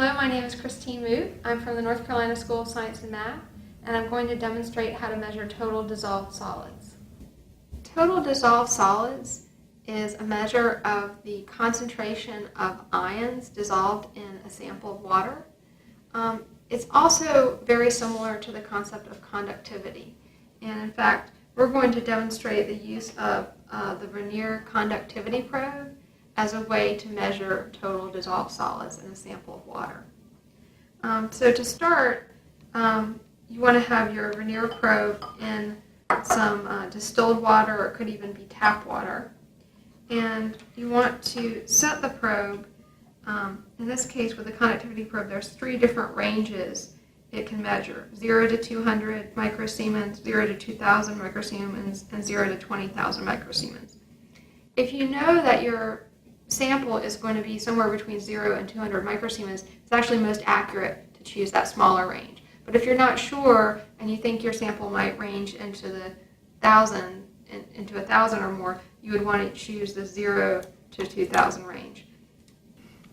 Hello, my name is Christine Muth. I'm from the North Carolina School of Science and Math, and I'm going to demonstrate how to measure total dissolved solids. Total dissolved solids is a measure of the concentration of ions dissolved in a sample of water. It's also very similar to the concept of conductivity. And in fact, we're going to demonstrate the use of the Vernier conductivity probe as a way to measure total dissolved solids in a sample of water. So to start, you want to have your Vernier probe in some distilled water, or it could even be tap water. And you want to set the probe, in this case with the conductivity probe, there's 3 different ranges it can measure: 0 to 200 microsiemens, 0 to 2,000 microsiemens, and 0 to 20,000 microsiemens. If you know that your sample is going to be somewhere between 0 and 200 microsiemens, it's actually most accurate to choose that smaller range. But if you're not sure and you think your sample might range into the 1,000 or more, you would want to choose the 0 to 2,000 range.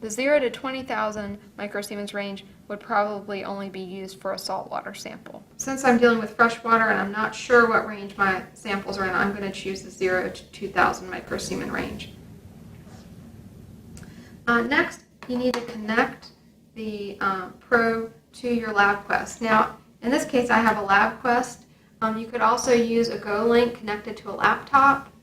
The 0 to 20,000 microsiemens range would probably only be used for a saltwater sample. Since I'm dealing with fresh water and I'm not sure what range my samples are in, I'm going to choose the 0 to 2,000 microsiemen range. Next, you need to connect the probe to your LabQuest. Now, in this case, I have a LabQuest. You could also use a GoLink connected to a laptop,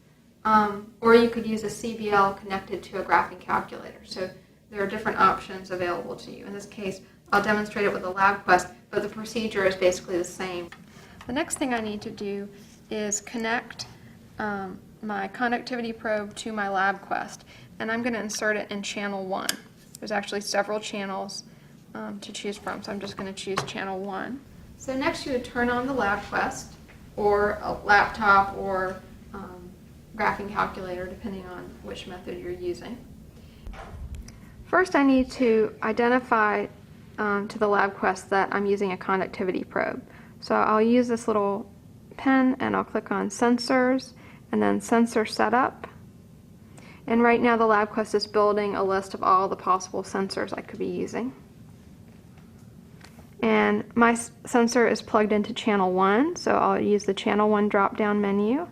or you could use a CBL connected to a graphing calculator. So there are different options available to you. In this case, I'll demonstrate it with a LabQuest, but the procedure is basically the same. The next thing I need to do is connect my conductivity probe to my LabQuest, and I'm going to insert it in channel 1. There's actually several channels to choose from, so I'm just going to choose channel 1. So next you would turn on the LabQuest, or a laptop, or graphing calculator, depending on which method you're using. First I need to identify to the LabQuest that I'm using a conductivity probe. So I'll use this little pen and I'll click on Sensors and then Sensor Setup. And right now the LabQuest is building a list of all the possible sensors I could be using. And my sensor is plugged into channel 1, so I'll use the channel 1 drop-down menu,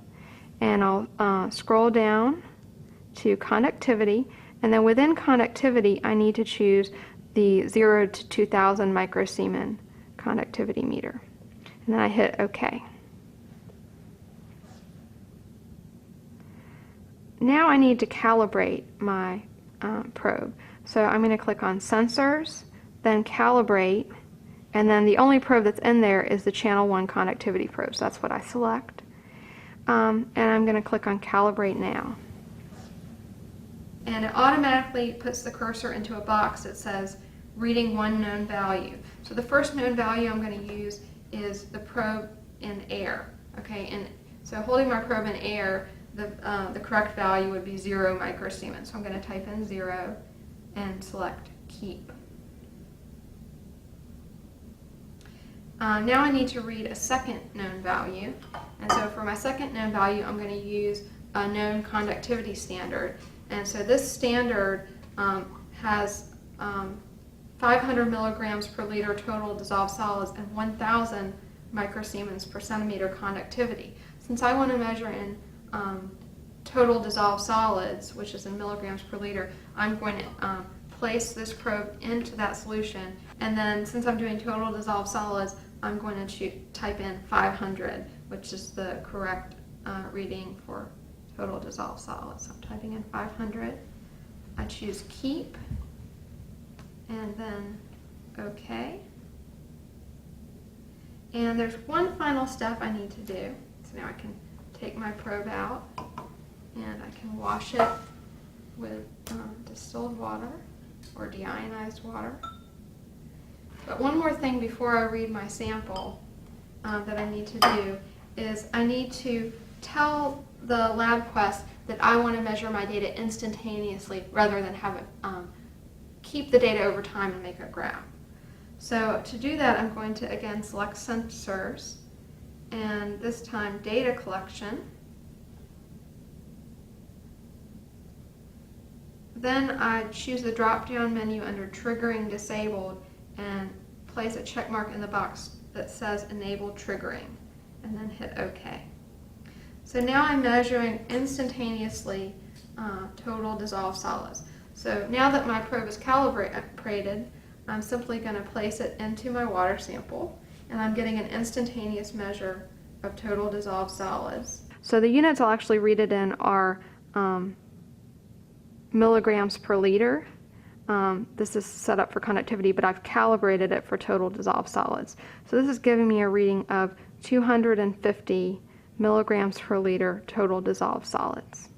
and I'll scroll down to conductivity, and then within conductivity I need to choose the 0 to 2,000 microsiemen conductivity meter. And then I hit OK. Now I need to calibrate my probe. So I'm going to click on Sensors, then Calibrate, and then the only probe that's in there is the channel 1 conductivity probe, so that's what I select. And I'm going to click on Calibrate Now. And it automatically puts the cursor into a box that says reading 1 known value. So the first known value I'm going to use is the probe in air. Okay, and so holding my probe in air, the correct value would be 0 microsiemens. So I'm going to type in 0 and select Keep. Now I need to read a second known value, and so for my second known value I'm going to use a known conductivity standard. And so this standard has 500 milligrams per liter total dissolved solids and 1,000 microsiemens per centimeter conductivity. Since I want to measure in total dissolved solids, which is in milligrams per liter, I'm going to place this probe into that solution, and then since I'm doing total dissolved solids, I'm going to type in 500, which is the correct reading for total dissolved solids. So I'm typing in 500. I choose Keep, and then OK. And there's one final step I need to do. So now I can take my probe out, and I can wash it with distilled water or deionized water. But one more thing before I read my sample that I need to do is I need to tell the LabQuest that I want to measure my data instantaneously rather than have it keep the data over time and make a graph. So to do that, I'm going to again select Sensors, and this time Data Collection. Then I choose the drop-down menu under Triggering Disabled and place a check mark in the box that says Enable Triggering, and then hit OK. So now I'm measuring instantaneously total dissolved solids. So now that my probe is calibrated, I'm simply going to place it into my water sample, and I'm getting an instantaneous measure of total dissolved solids. So the units I'll actually read it in are milligrams per liter. This is set up for conductivity, but I've calibrated it for total dissolved solids. So this is giving me a reading of 250 milligrams per liter total dissolved solids.